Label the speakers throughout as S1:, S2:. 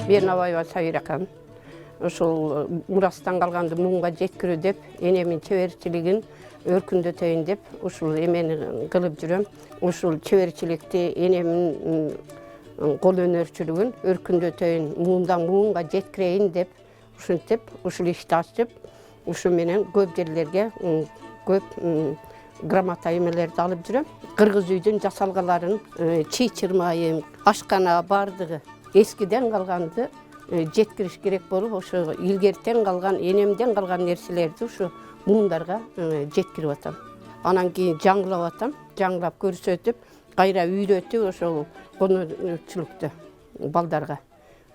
S1: Бернабаева Сабиракан. Ушул мурастан калганды муңга жеткирүү деп, энемин чеберчилигин өркүндөтөйүн деп, ушул эмени кылып жүрөм. Ушул чеберчиликти энемин кол өнөрчүлүгүн өркүндөтөйүн, муңдан муңга жеткирейин деп, ушинтип ушул ишти ачып, ушу менен көп жерлерге көп грамота эмелерди алып жүрөм. Кыргыз үйдүн жасалгаларын, чий чырмайым, ашкана бардыгы эскиден калганды жеткириш керек болуп, ошо илгертен калган, энемден калган нерселерди ушу муңдарга жеткирип атам. Анан кийин жаңылап атам, жаңылап көрсөтүп, кайра үйрөтүп ошол коночулукту балдарга.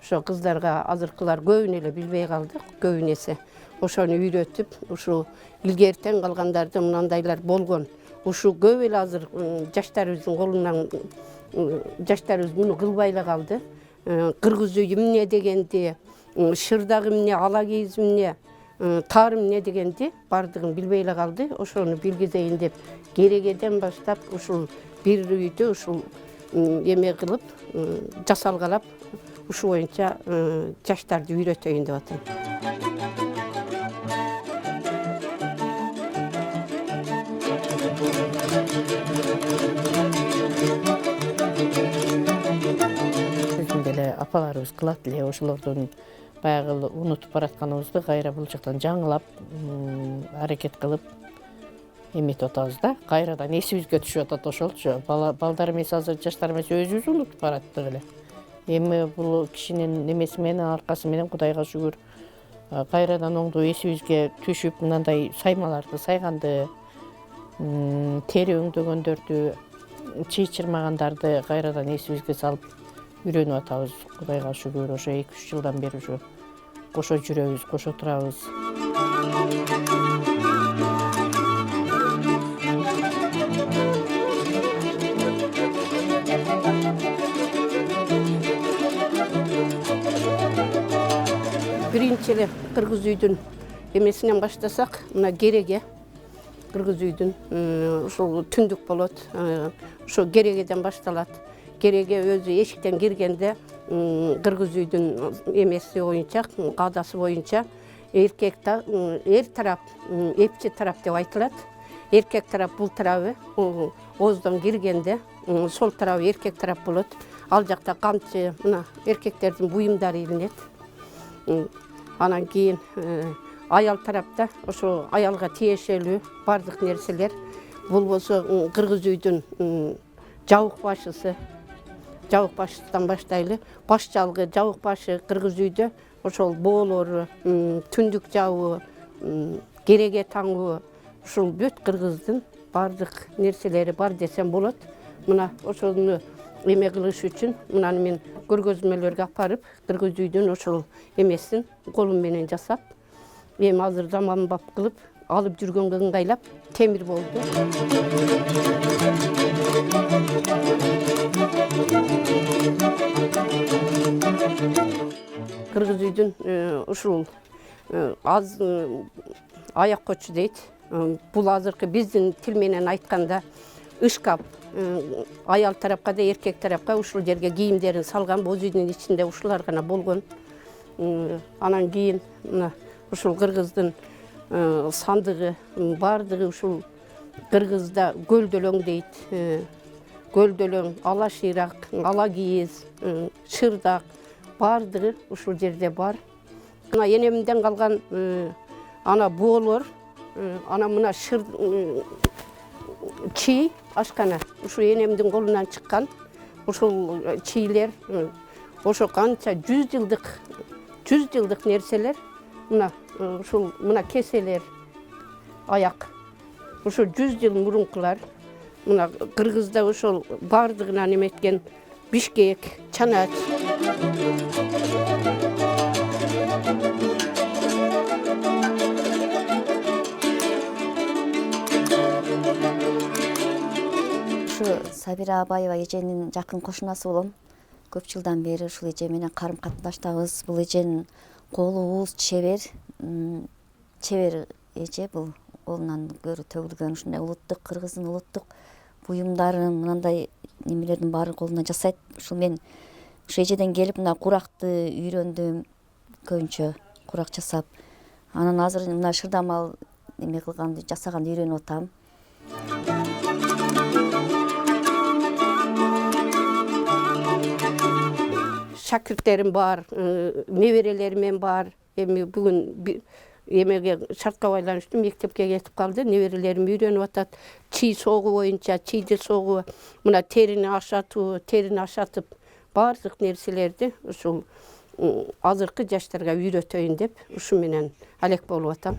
S1: Ошо кыздарга азыркылар көбүн эле билбей калды, көбүнесе. Ошону үйрөтүп, ушу илгертен калгандарды мындайлар болгон. Ушу көп эле азыр жаштарыбыздын колунан жаштарыбыз муну кылбай эле калды. Кыргыз үйү эмне дегенди, шырдагы эмне, ала кийиз эмне, таар эмне дегенди бардыгын билбей эле калды. Ошону билгизейин деп керегеден баштап ушул бир үйдү ушул эме кылып, жасалгалап, ушу боюнча жаштарды үйрөтөйүн деп атам. Апаларыбыз кылат эле, ошолордун баягы унутуп баратканыбызды кайра бул жактан жаңылап, аракет кылып эметип атабыз да. Кайрадан эсибизге түшүп атат ошолчу. Балдар эмес, азыр жаштар эмес, өзүбүз унутуп бараттык эле. Эми бул кишинин немеси менен, аркасы менен Кудайга шүгүр, кайрадан оңдоо эсибизге түшүп, мындай саймаларды сайганды, тери өңдөгөндөрдү, чий чырмагандарды кайрадан эсибизге салып үйрөнүп атабыз. Кудайга шүгүр, ошо 2-3 жылдан бери ушу кошо жүрөбүз, кошо турабыз. Биринчи эле кыргыз үйдүн эмесинен баштасак, мына кереге. Кыргыз үйдүн ушул түндүк болот. Ошо керегеден башталат. Кереге өзү эшиктен киргенде кыргыз үйдүн эмеси боюнча, каадасы боюнча эркек эр тарап, эпчи тарап деп айтылат. Эркек тарап бул тарабы ооздон киргенде сол тарабы эркек тарап болот. Ал жакта камчы, мына эркектердин буюмдары илинет. Анан кийин аял тарапта ошо аялга тиешелүү бардык нерселер. Бул болсо кыргыз үйдүн жабык башысы. Жабык башыдан баштайлы. Баш жалгы, жабык башы кыргыз үйдө ошол боолору, түндүк жабуу, кереге таңуу, ушул бүт кыргыздын бардык нерселери бар десем болот. Мына ошону эме кылыш үчүн мынаны мен көргөзмөлөргө апарып, кыргыз үйдүн ошол эмесин колум менен жасап, эми азыр заманбап кылып алып жүргөнгө ыңгайлап темир болду. Кыргыз үйдүн ушул аз аяк кочу дейт. Бул азыркы биздин тил менен айтканда ышкап. Аял тарапка да эркек тарапка ушул жерге кийимдерин салган, боз үйдүн ичинде ушулар гана болгон. Анан кийин мына ушул кыргыздын сандыгы бардыгы ушул кыргызда көлдөлөң дейт. Көлдөлөң, ала шыйрак, ала кийиз, шырдак бардыгы ушул жерде бар. Мына энемден калган ана боолор, ана мына чий ашкана ушу энемдин колунан чыккан. Ушул чийлер ошо канча 100 жылдык нерселер. Мына ушул мына кеселер, аяк. Ушул 100 жыл мурункулар. Мына кыргызда ошол бардыгынан эметкен бишкек, чанач.
S2: Сабира Абаева эженин жакын кошунасы болом. Көп жылдан бери ушул эже менен карым катнаштабыз. Бул эженин колу ууз чебер эже. Бул колунан көрү төгүлгөн ушундай улуттук кыргыздын улуттук буюмдарын, мындай немелердин баарын колунан жасайт. Ушул мен Ошо эжеден келип мына куракты үйрөндүм, көбүнчө курак жасап. Анан азыр мына шырдамал эме кылганды, жасаганды үйрөнүп атам.
S1: Шакирттерим бар, неберелерим бар. Эми бүгүн эмеге шартка байланыштуу мектепке кетип калды. Неберелерим үйрөнүп атат. Чий согуу боюнча, чийди согуу, мына терини ашатуу, терини ашатып баардык нерселерди ушул азыркы жаштарга үйрөтөйүн деп ушу менен алек болуп атам.